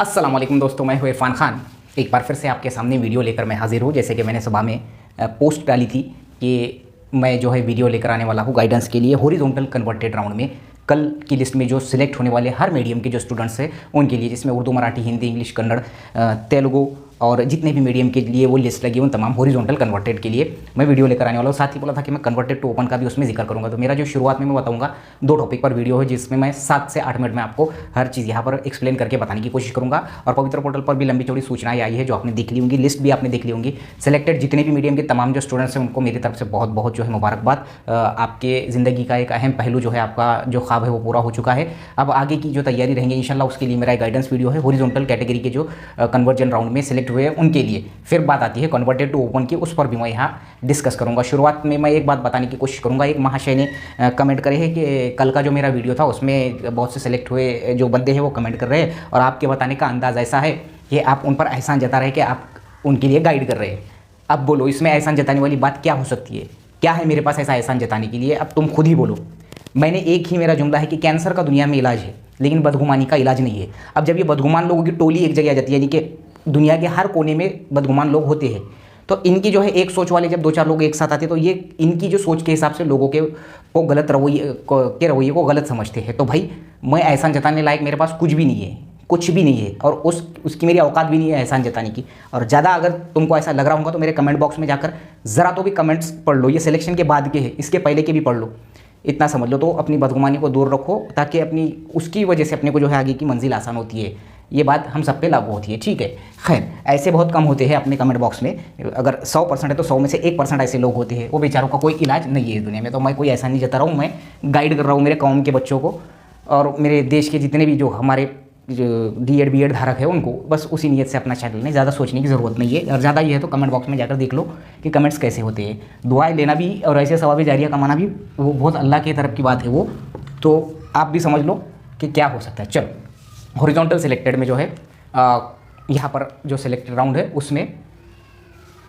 अस्सलाम वालेकुम दोस्तों, मैं हूं इरफान खान। एक बार फिर से आपके सामने वीडियो लेकर मैं हाजिर हूं। जैसे कि मैंने सुबह में पोस्ट डाली थी कि मैं जो है वीडियो लेकर आने वाला हूं गाइडेंस के लिए हॉरिजॉन्टल कन्वर्टेड राउंड में। कल की लिस्ट में जो सिलेक्ट होने वाले हर मीडियम के जो स्टूडेंट्स हैं उनके लिए, जिसमें उर्दू, मराठी, हिंदी, इंग्लिश, कन्नड़, तेलुगु और जितने भी मीडियम के लिए वो लिस्ट लगी, उन तमाम हॉरिजॉन्टल कन्वर्टेड के लिए मैं वीडियो लेकर आने वाला हूँ। साथ ही बोला था कि मैं कन्वर्टेड टू ओपन का भी उसमें जिक्र करूँगा। तो मेरा जो शुरुआत में मैं बताऊँगा 2 टॉपिक पर वीडियो है, जिसमें मैं 7 से 8 मिनट में आपको हर चीज़ यहाँ पर एक्सप्लेन करके बताने की कोशिश करूँगा। और पवित्र पोर्टल पर भी लंबी चौड़ी सूचनाएं आई है जो आपने देख ली होंगी, लिस्ट भी आपने देख ली होंगी। सेलेक्टेड जितने भी मीडियम के तमाम जो स्टूडेंट्स हैं उनको मेरी तरफ से बहुत बहुत जो है मुबारकबाद। आपके ज़िंदगी का एक अहम पहलू जो है, आपका जो ख्वाब है वो पूरा हो चुका है। अब आगे की जो तैयारी रहेंगे इंशाल्लाह उसके लिए मेरा एक गाइडेंस वीडियो है हॉरिजॉन्टल कैटेगरी के जो कन्वर्जन राउंड में सेलेक्ट हुए हैं उनके लिए। फिर बात आती है कन्वर्टेड टू ओपन की, उस पर भी मैं यहाँ डिस्कस करूँगा। शुरुआत में मैं एक बात बताने की कोशिश करूँगा। एक महाशय ने कमेंट करे है कि कल का जो मेरा वीडियो था उसमें बहुत से सेलेक्ट हुए जो बंदे हैं वो कमेंट कर रहे हैं और आपके बताने का अंदाज़ ऐसा है कि आप उन पर एहसान जता रहे हैं कि आप उनके लिए गाइड कर रहे हैं। अब बोलो, इसमें एहसान जताने वाली बात क्या हो सकती है? क्या है मेरे पास ऐसा एहसान जताने के लिए? अब तुम खुद ही बोलो। मैंने एक ही मेरा जुमला है कि कैंसर का दुनिया में इलाज है लेकिन बदगुमानी का इलाज नहीं है। अब जब ये बदगुमान लोगों की टोली एक जगह आ जाती है, यानी कि दुनिया के हर कोने में बदगुमान लोग होते हैं, तो इनकी जो है एक सोच वाले जब 2-4 लोग एक साथ आते हैं तो ये इनकी जो सोच के हिसाब से लोगों के को गलत रवैये को गलत समझते हैं। तो भाई मैं एहसान जताने लायक मेरे पास कुछ भी नहीं है, कुछ भी नहीं है, और उसकी मेरी औकात भी नहीं है एहसान जताने की। और ज़्यादा अगर तुमको ऐसा लग रहा होगा तो मेरे कमेंट बॉक्स में जाकर ज़रा तो भी कमेंट्स पढ़ लो। ये सिलेक्शन के बाद के हैं, इसके पहले के भी पढ़ लो, इतना समझ लो। तो अपनी बदगुमानी को दूर रखो ताकि अपनी उसकी वजह से अपने को जो है आगे की मंजिल आसान होती है। ये बात हम सब पे लागू होती है, ठीक है। खैर, ऐसे बहुत कम होते हैं अपने कमेंट बॉक्स में। अगर 100% है तो 100 में से 1% ऐसे लोग होते हैं, वो बेचारों का कोई इलाज नहीं है इस दुनिया में। तो मैं कोई ऐसा नहीं जता रहा हूँ, मैं गाइड कर रहा हूँ मेरे कौम के बच्चों को और मेरे देश के जितने भी जो हमारे जो D.Ed B.Ed धारक है उनको। बस उसी नीयत से अपना चैनल, नहीं ज़्यादा सोचने की ज़रूरत नहीं है। और ज़्यादा ये है तो कमेंट बॉक्स में जाकर देख लो कि कमेंट्स कैसे होते हैं। दुआएं लेना भी और ऐसे सवाब जारिया कमाना भी वो बहुत अल्लाह की तरफ की बात है वो, तो आप भी समझ लो कि क्या हो सकता है। चलो, हॉरिजॉन्टल सिलेक्टेड में जो है यहाँ पर जो सिलेक्टेड राउंड है उसमें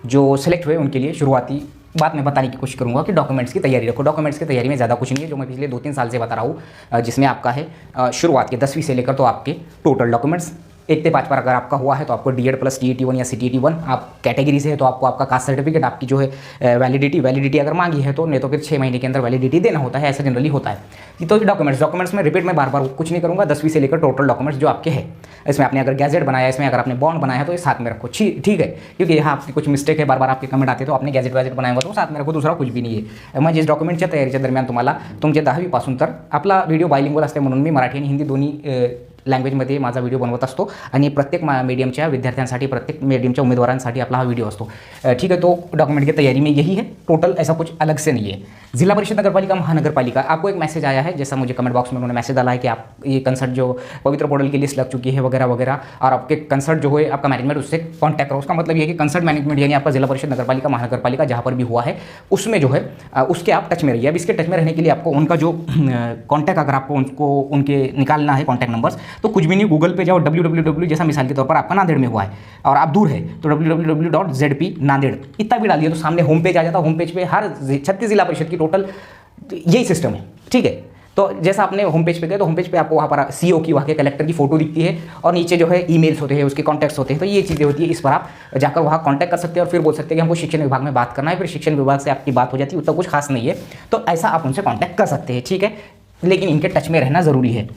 जो सिलेक्ट हुए उनके लिए शुरुआती बात मैं बताने की कोशिश करूँगा कि डॉक्यूमेंट्स की तैयारी रखो। डॉक्यूमेंट्स की तैयारी में ज़्यादा कुछ नहीं है, जो मैं पिछले 2-3 साल से बता रहा हूँ, जिसमें आपका है शुरुआत के 10वीं से लेकर तो आपके टोटल डॉक्यूमेंट्स 1 से 5 पर अगर आपका हुआ है तो आपको D.Ed प्लस TET1 या CTET1, आप कैटेगरी से है तो आपको आपका कास्ट सर्टिफिकेट, आपकी जो है वैलिडिटी अगर मांगी है तो, नहीं तो फिर 6 महीने के अंदर वैलिडिटी देना होता है, ऐसा जनरली होता है। तो डॉक्यूमेंट्स में रिपीट में बार बार कुछ नहीं करूँगा। 10वीं से लेकर टोटल डॉक्यूमेंट्स जो आपके हैं, इसमें आपने अगर गैजेट बनाया, इसमें अगर आपने बॉन्ड बनाया है तो ये साथ में रखो, ठीक है। क्योंकि यहाँ आपकी कुछ मिस्टेक है, बार बार आपके कमेंट आते हैं तो आपने गैजेट बनाया होगा तो साथ में रखो, दूसरा कुछ भी नहीं है। मैं जिस डॉक्युमेंटच्या तयारीच्या दरम्यान तुम्हाला तुमच्या 10वी पासून तर आपला व्हिडिओ बायलिंग्वल असते म्हणून मी मराठी आणि हिंदी दोन्ही लँग्वेजमध्ये माझा व्हिडिओ बनवत असतो आणि प्रत्येक मीडियमच्या विद्यार्थ्यांसाठी, प्रत्येक मीडियमच्या उमेदवारांसाठी आपला हा व्हिडिओ असतो, ठीक है। तो डॉक्यूमेंट की तैयारी में यही है, टोटल ऐसा कुछ अलग से नहीं है। जिला परिषद, नगरपालिका, महानगरपालिका, आपको एक मैसेज आया है, जैसा मुझे कमेंट बॉक्स में उन्होंने मैसेज डाला है कि आप ये कंसल्ट जो पवित्र पोर्टल की लिस्ट लग चुकी है वगैरह वगैरह, और आपके कंसल्ट जो है आपका मैनेजमेंट उससे कॉन्टैक्ट करो। उसका मतलब ये है कि कंसल्ट मैनेजमेंट यानी आपका जिला परिषद, नगरपालिका, महानगरपालिका जहाँ पर भी हुआ है उसमें जो है उसके आप टच में रहिए। अब इसके टच में रहने के लिए आपको उनका जो कॉन्टैक्ट, अगर आपको उनके निकालना है कॉन्टैक्ट नंबर्स, तो कुछ भी नहीं, गूगल पे जाओ, www जैसा मिसाल के तौर पर आपका नांदेड़ में हुआ है और आप दूर है तो www.zp नांदेड़ इतना भी डाल दिया तो सामने होम पेज आ जाता है। होम पेज पे हर 36 जिला परिषद की टोटल यही सिस्टम है, ठीक है। तो जैसा आपने होम पेज पे गए तो होम पेज पे आपको वहाँ पर CEO की, वहाँ के कलेक्टर की फोटो दिखती है और नीचे जो है ईमेल्स होते हैं, उसके कॉन्टैक्ट्स होते हैं। तो ये चीज़ें होती है, इस पर आप जाकर वहाँ कॉन्टैक्ट कर सकते हैं और फिर बोल सकते हैं कि हमको शिक्षण विभाग में बात करना है। फिर शिक्षण विभाग से आपकी बात हो जाती है, उतना कुछ खास नहीं है, तो ऐसा आप उनसे कॉन्टैक्ट कर सकते हैं, ठीक है। लेकिन इनके टच में रहना ज़रूरी है,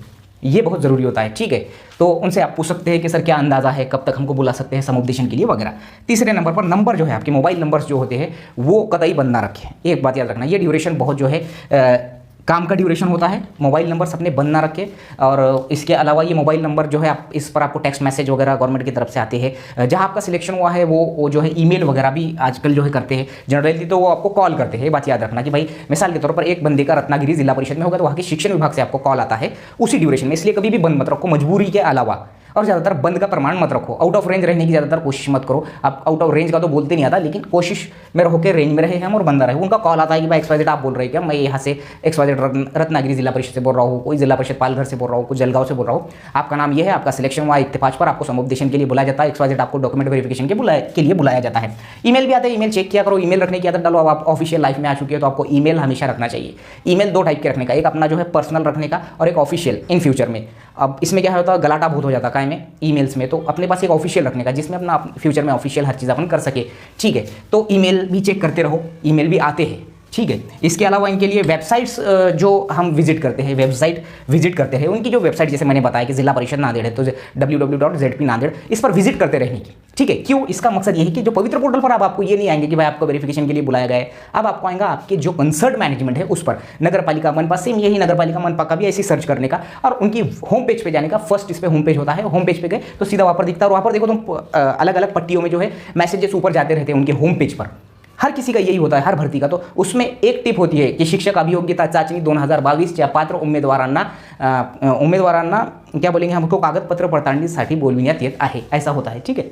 ये बहुत ज़रूरी होता है, ठीक है। तो उनसे आप पूछ सकते हैं कि सर क्या अंदाज़ा है, कब तक हमको बुला सकते हैं समुपदेशन के लिए वगैरह। तीसरे नंबर पर नंबर जो है आपके मोबाइल नंबर्स जो होते हैं वो कतई बंद ना रखें। एक बात याद रखना, ये ड्यूरेशन बहुत जो है काम का ड्यूरेशन होता है, मोबाइल नंबर्स अपने बंद ना रखें। और इसके अलावा ये मोबाइल नंबर जो है आप इस पर आपको टेक्स्ट मैसेज वगैरह गवर्नमेंट की तरफ से आते हैं। जहाँ आपका सिलेक्शन हुआ है वो जो है ईमेल वगैरह भी आजकल जो है करते हैं जनरली, तो वो आपको कॉल करते हैं। ये बात याद रखना कि भाई मिसाल के तौर पर एक बंदे का रत्नागिरी जिला परिषद में होगा तो वहाँ के शिक्षण विभाग से आपको कॉल आता है उसी ड्यूरेशन में, इसलिए कभी भी बंद मत रखो मजबूरी के अलावा। और ज़्यादातर बंद का प्रमाण मत रखो, आउट ऑफ रेंज रहने की ज़्यादातर कोशिश मत करो। आप आउट ऑफ रेंज का तो बोलते नहीं आता, लेकिन कोशिश में रहो कि रेंज में रहे हम और बंदा रहे। उनका कॉल आता है कि भाई XYZ आप बोल रहे हैं क्या, मैं यहाँ से XYZ रत्नागिरी जिला परिषद से बोल रहा हूँ, कोई जिला परिषद पालघर से बोल रहा हूँ, कुछ जलगांव से बोल रहा हूँ, आपका नाम ये है, आपका सिलेक्शन हुआ 1 से 5 पर, आपको समुपदेशन के लिए बुलाया जाता है, XYZ आपको डॉक्यूमेंट वेरिफिकेशन के लिए बुलाया जाता है। ईमेल भी आते हैं, ईमेल चेक किया करो, ईमेल रखने की आदत डालो। अब आप ऑफिशियल लाइफ में आ चुके हो तो आपको ईमेल हमेशा रखना चाहिए। ईमेल 2 टाइप के रखने का, एक अपना जो है पर्सनल रखने का और एक ऑफिशियल इन फ्यूचर में। अब इसमें क्या होता है, गलाटा बहुत हो जाता है है में ईमेल्स में, तो अपने पास एक ऑफिशियल रखने का, जिसमें अपना फ्यूचर में ऑफिशियल हर चीज़ अपन कर सके। ठीक है, तो ईमेल भी चेक करते रहो, ईमेल भी आते हैं। ठीक है, इसके अलावा इनके लिए वेबसाइट्स जो हम विजिट करते हैं, वेबसाइट विजिट करते हैं, उनकी जो वेबसाइट जैसे मैंने बताया कि जिला परिषद नांदेड़ है तो www.zp नांदेड़, इस पर विजिट करते रहने की। ठीक है, क्यों? इसका मकसद ये है कि जो पवित्र पोर्टल पर अब आपको ये नहीं आएंगे कि भाई आपको वेरिफिकेशन के लिए बुलाया गया है, अब आपको आएगा आपके जो कंसर्न मैनेजमेंट है उस पर, नगर पालिका मनपा, सेम यही नगर पालिका मनपा का भी ऐसे सर्च करने का और उनकी होम पेज पे जाने का। फर्स्ट इस पे होम पेज होता है, होम पेज पे गए तो सीधा वहाँ पर दिखता है, और वहाँ पर देखो तुम अलग अलग पट्टियों में जो है मैसेजेस ऊपर जाते रहते हैं उनके होम पेज पर। हर किसी का यही होता है, हर भर्ती का। तो उसमें एक टिप होती है की शिक्षक अभियोग्यता चाचणी 2022च्या पात्र उमेदवारांना क्या बोलेंगे हमको कागदपत्र पडताळणीसाठी बोलविण्यात येत आहे, ऐसा होता है। ठीक है,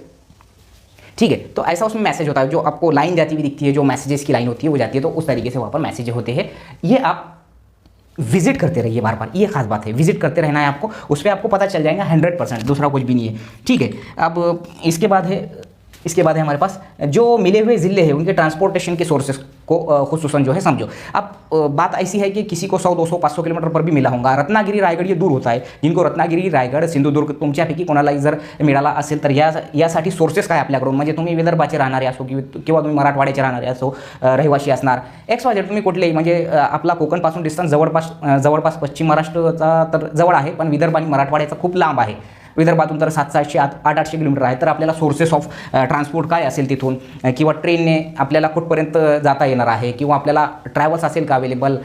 ठीक है, तो ऐसा उसमें मैसेज होता है, जो आपको लाइन जाती हुई दिखती है, जो मैसेजेस की लाइन होती है वो जाती है, तो उस तरीके से वहाँ पर मैसेज होते हैं। ये आप विजिट करते रहिए बार बार, ये खास बात है, विजिट करते रहना है आपको, उस पर आपको पता चल जाएगा 100%, दूसरा कुछ भी नहीं है। ठीक है, अब इसके बाद है हमारे पास जो मिले हुए ज़िले हैं उनके ट्रांसपोर्टेशन के सोर्सेस को खुसूसन जो है समझो। अब बात ऐसी है कि किसी को 100, 200, 500 किलोमीटर पर भी मिला होगा। रत्नागिरी रायगड ये दूर होता है, जिनको रत्नागिरी रायगड सिंधुदुर्ग तुमच्यापैकी कोणालाही जर मिळाला असेल तर यासाठी सोर्सेस काय आपल्याकडून, म्हणजे तुम्ही विदर्भाचे राहणारे असो किंवा तुम्ही मराठवाड्याचे राहणारे असो, रहिवासी असणार XYZ, तुम्ही कुठलेही, म्हणजे आपला कोकणपासून डिस्टन्स जवळपास पश्चिम महाराष्ट्राचा तर जवळ आहे, पण विदर्भ आणि मराठवाड्याचा खूप लांब आहे। विदर्भातून तर 700, 800 किलोमीटर आहे, तर आपल्याला सोर्सेस ऑफ ट्रान्सपोर्ट काय असेल तिथून, किंवा ट्रेनने आपल्याला कुठपर्यंत जाता येणार आहे, किंवा आपल्याला ट्रॅव्हल्स असेल का अवेलेबल,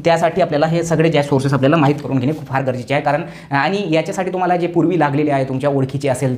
त्यासाठी आपल्याला हे सगळे जे सोर्सेस आपल्याला माहीत करून घेणे खूप फार गरजेचे आहे। कारण आणि याच्यासाठी तुम्हाला जे पूर्वी लागलेले आहे, तुमच्या ओळखीचे असेल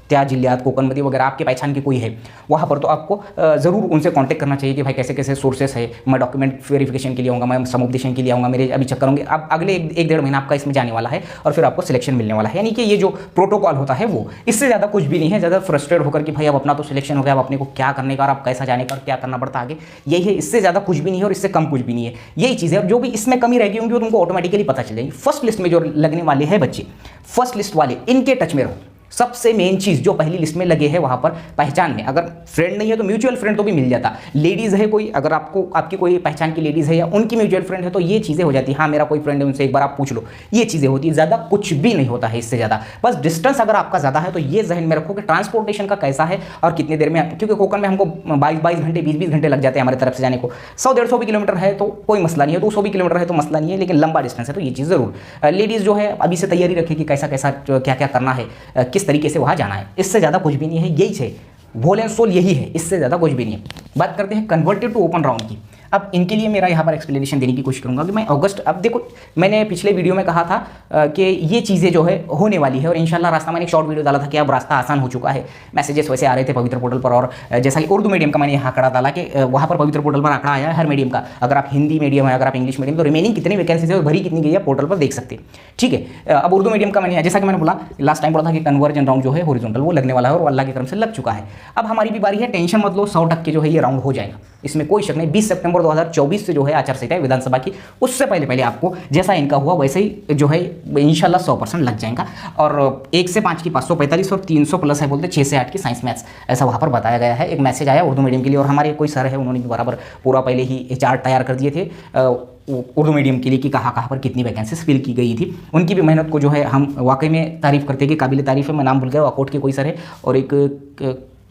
त्या जिल्ह्यात कोकणमध्ये वगैरह आपके पहचान के कोई है वहाँ पर, तो आपको ज़रूर उनसे कांटेक्ट करना चाहिए कि भाई कैसे कैसे सोर्सेस है, मैं डॉक्यूमेंट वेरिफिकेशन के लिए आऊँगा, मैं समुपदेशन के लिए आऊँगा, मेरे अभी चक्कर होंगे। अब अगले एक 1.5 महीना आपका इसमें जाने वाला है और फिर आपको सिलेक्शन मिलने वाला है। यानी कि ये जो प्रोटोकॉल होता है वो, इससे ज़्यादा कुछ भी नहीं है। ज़्यादा फ्रस्ट्रेट होकर कि भाई अब अपना तो सिलेक्शन हो गया, अब अपने को क्या करने का और अब कैसा जाने का और क्या करना पड़ता आगे, यही है। इससे ज़्यादा कुछ भी नहीं है और इससे कम कुछ भी नहीं है। यही चीज़ है, जो भी इसमें कमी रहेगी होंगी वो तुमको ऑटोमेटिकली पता चल जाएगी। फर्स्ट लिस्ट में जो लगने वाले हैं बच्चे, फर्स्ट लिस्ट वाले, इनके टच में रहो। सबसे मेन चीज़ जो पहली लिस्ट में लगे हैं वहाँ पर पहचान में, अगर फ्रेंड नहीं है तो म्यूचुअल फ्रेंड तो भी मिल जाता। लेडीज़ है कोई, अगर आपकी कोई पहचान की लेडीज़ है या उनकी म्यूचुअल फ्रेंड है तो ये चीज़ें हो जाती है। हाँ, मेरा कोई फ्रेंड है, उनसे एक बार आप पूछ लो, ये चीज़ें होती है। ज़्यादा कुछ भी नहीं होता है इससे ज़्यादा। बस डिस्टेंस अगर आपका ज़्यादा है तो ये जहन में रखो कि ट्रांसपोर्टेशन का कैसा है और कितनी देर में, क्योंकि कोकण में हमको 22 घंटे 20 घंटे लग जाते हैं हमारी तरफ से जाने को। 100-150 भी किलोमीटर है तो कोई मसला नहीं है, 200 भी किलोमीटर है तो मसला नहीं है, लेकिन लंबा डिस्टेंस है तो ये चीज़ ज़रूर लेडीज़ जो है अभी से तैयारी रखें कि कैसा कैसा क्या क्या करना है, किस तरीके से वहाँ जाना है। इससे ज़्यादा कुछ भी नहीं है, यही है वोल एंड सोल, यही है, इससे ज़्यादा कुछ भी नहीं है। बात करते हैं कन्वर्टेड टू ओपन राउंड की। अब इनके लिए मेरा यहाँ पर एक्सप्लेनेशन देने की कोशिश करूँगा कि मैं अगस्त, अब देखो मैंने पिछले वीडियो में कहा था कि ये चीज़ें जो है होने वाली है और इंशाल्लाह रास्ता, मैंने एक शॉर्ट वीडियो डाला था कि अब रास्ता आसान हो चुका है। मैसेजेस वैसे आ रहे थे पवित्र पोर्टल पर, और जैसा कि उर्दू मीडियम का मैंने यहाँ आंकड़ा डाला कि वहाँ पर पवित्र पोर्टल पर आंकड़ा आया है हर मीडियम का। अगर आप हिंदी मीडियम है, अगर आप इंग्लिश मीडियम, तो रिमेनिंग कितनी वैकेंसीज है और भरी कितनी गई है पोर्टल पर देख सकते हैं। ठीक है, अब उर्दू मीडियम का मैंने, जैसा कि मैंने बोला लास्ट टाइम बोला था कि कन्वर्जन राउंड जो है हॉरिजॉन्टल वो लगने वाला है और अल्लाह की तरफ से लग चुका है। अब हमारी भी बारी है, टेंशन मत लो, 100% जो है ये राउंड हो जाएगा, इसमें कोई शक नहीं। 20 सितंबर 2024 से जो है आचार संहिता विधानसभा की, उससे पहले आपको जैसा इनका हुआ वैसे ही जो है इंशाल्लाह 100% लग जाएगा। और 1 से 5 की 545 और 300 प्लस है बोलते 6 से 8 की साइंस मैथ्स, ऐसा वहाँ पर बताया गया है। एक मैसेज आया उर्दू मीडियम के लिए और हमारे कोई सर है उन्होंने बराबर पूरा पहले ही चार्ट तैयार कर दिए थे उर्दू मीडियम के लिए कि कहाँ पर कितनी वैकेंसीज फिल की गई थी। उनकी भी मेहनत को जो है हम वाकई में तारीफ़ करते हैं कि काबिल तारीफ़ है। मैं नाम भूल गया, वाकोट के कोई सर है और एक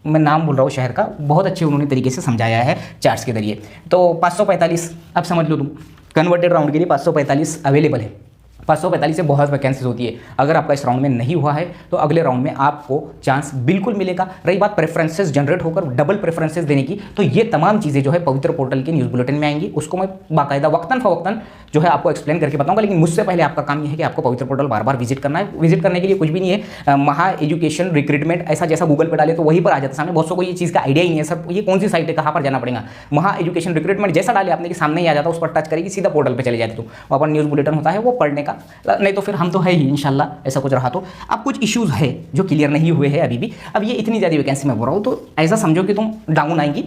मैं नाम बोल रहा हूँ शहर का, बहुत अच्छे उन्होंने तरीके से समझाया है चार्ट्स के जरिए। तो 545 अब समझ लो तुम, कन्वर्टेड राउंड के लिए 545 अवेलेबल है। 545 से बहुत वैकेंसीज होती है। अगर आपका इस राउंड में नहीं हुआ है तो अगले राउंड में आपको चांस बिल्कुल मिलेगा। रही बात प्रेफरेंसेस जनरेट होकर डबल प्रेफरेंसेस देने की, तो ये तमाम चीज़ें जो है पवित्र पोर्टल के न्यूज़ बुलेटिन में आएंगी, उसको मैं बाकायदा वक्तन फवक्तन जो है आपको एक्सप्लेन करके बताऊंगा। लेकिन मुझसे पहले आपका काम ये है कि आपको पवित्र पोर्टल बार बार विजिट करना है। विजिट करने के लिए कुछ भी नहीं है, महा एजुकेशन रिक्रूटमेंट ऐसा जैसा गूगल पर डाले तो वहीं पर आ जाता है सामने। बहुत को ये चीज़ का आइडिया ही नहीं है सर ये कौन सी साइट है, कहाँ पर जाना पड़ेगा। महा एजुकेशन रिक्रूटमेंट जैसा डाले आपने कि सामने ही आ जाता, उस पर टच करेगी सीधा पोर्टल पर चले जाते, तो वहाँ पर न्यूज़ बुलेटिन होता है वो पढ़ने का, नहीं तो फिर हम तो है ही इंशाल्लाह ऐसा कुछ रहा तो। अब कुछ इश्यूज है जो क्लियर नहीं हुए हैं अभी भी। अब ये इतनी ज़्यादा वैकेंसी में बोल रहा हूँ तो ऐसा समझो कि तुम डाउन आएंगी,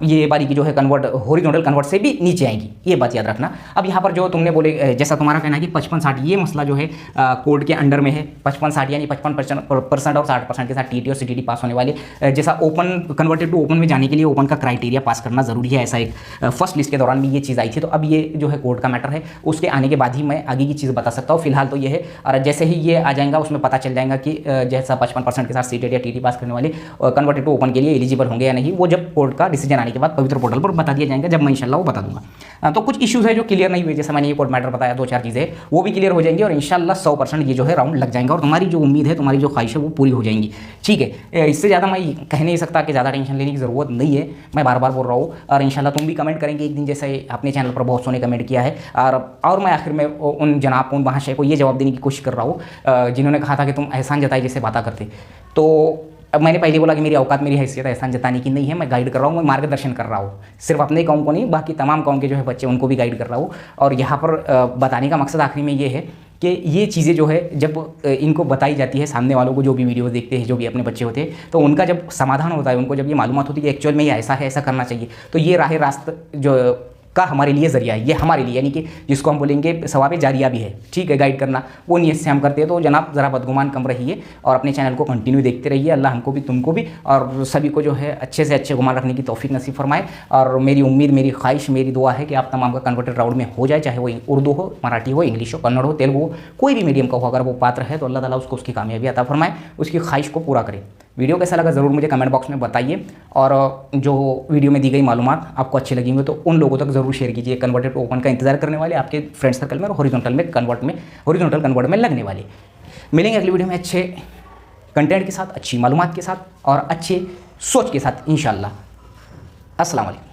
ये बारी की जो है कन्वर्ट हॉरिजॉन्टल कन्वर्ट से भी नीचे आएंगी, ये बात याद रखना। अब यहाँ पर जो तुमने बोले, जैसा तुम्हारा कहना है कि 55-60 ये मसला जो है कोड के अंडर में है। 55-60 यानी 55% और 60% के साथ टीटी और सीटीटी पास होने वाले, जैसा ओपन कन्वर्टेड टू ओपन में जाने के लिए ओपन का क्राइटेरिया पास करना जरूरी है, ऐसा एक फर्स्ट लिस्ट के दौरान भी ये चीज़ आई थी। तो अब ये जो है कोर्ट का मैटर है, उसके आने के बाद ही मैं आगे की चीज़ बता सकता हूँ फिलहाल तो ये है। और जैसे ही ये आ जाएगा उसमें पता चल जाएगा कि जैसा 55% के साथ सीटेट या टीटी पास करने वाले कन्वर्टेड टू ओपन के लिए एलिजिबल होंगे या नहीं, वो जब कोर्ट का डिसीजन आने के बाद पवित्र पोर्टल पर बता दिया जाएगा, जब मैं इंशाल्लाह वो बता दूंगा। तो कुछ इश्यूज़ है जो क्लियर नहीं हुए, जैसे मैंने ये कोर्ट मैटर बताया, 2-4 चीज़ें वो भी क्लियर हो जाएंगी और इंशाल्लाह 100% ये जो है राउंड लग जाएगा और तुम्हारी जो उम्मीद है, तुम्हारी जो ख्वाहिश है वो पूरी हो जाएंगी। ठीक है, इससे ज़्यादा मैं कह नहीं सकता कि ज़्यादा टेंशन लेने की ज़रूरत नहीं है, मैं बार बार बोल रहा हूँ। और इंशाल्लाह तुम भी कमेंट करेंगे एक दिन, जैसे अपने चैनल पर बहुत सोने कमेंट किया है। और मैं आखिर में उन जनाब उन महाशय को ये जवाब देने की कोशिश कर रहा हूँ जिन्होंने कहा था कि तुम एहसान जताए जैसे बात करते। तो अब मैंने पहले बोला कि मेरी औकात, मेरी हैसियत एहसान जताने की नहीं है, मैं गाइड कर रहा हूँ, मैं मार्गदर्शन कर रहा हूँ, सिर्फ अपने कौम को नहीं बाकी तमाम कौम के जो है बच्चे उनको भी गाइड कर रहा हूँ। और यहाँ पर बताने का मकसद आखिरी में ये है कि ये चीज़ें जो है जब इनको बताई जाती है सामने वालों को, जो भी वीडियो देखते हैं, जो भी अपने बच्चे होते हैं, तो उनका जब समाधान होता है, उनको जब ये मालूमात होती है कि एक्चुअल में ये ऐसा है, ऐसा करना चाहिए, तो ये राह रास्त जो का हमारे लिए ज़रिया है, ये हमारे लिए, यानी कि जिसको हम बोलेंगे सवाब जारिया भी है, ठीक है, गाइड करना, वो नीयत से हम करते हैं। तो जनाब ज़रा बदगुमान कम रहिए और अपने चैनल को कंटिन्यू देखते रहिए। अल्लाह हमको भी तुमको भी और सभी को जो है अच्छे से अच्छे गुमान रखने की तौफीक नसीब फरमाए। और मेरी उम्मीद, मेरी ख्वाहिश, मेरी दुआ है कि आप तमाम का कन्वर्टेड राउंड में हो जाए, चाहे वो उर्दू हो, मराठी हो, इंग्लिश हो, कन्नड़ हो, तेलुगु हो, कोई भी मीडियम का हो। अगर वो पात्र है तो अल्लाह ताला उसको उसकी कामयाबी अता फरमाए, उसकी ख्वाहिश को पूरा करे। वीडियो कैसा लगा ज़रूर मुझे कमेंट बॉक्स में बताइए और जो वीडियो में दी गई मालूमात आपको अच्छी लगी होंगी तो उन लोगों तक ज़रूर शेयर कीजिए, कन्वर्टेड ओपन का इंतजार करने वाले आपके फ्रेंड सर्कल में और हॉरिजॉन्टल कन्वर्ट में लगने वाले। मिलेंगे अगली वीडियो में अच्छे कंटेंट के साथ, अच्छी मालूमात के साथ और अच्छे सोच के साथ इंशाअल्लाह। अस्सलाम वालेकुम।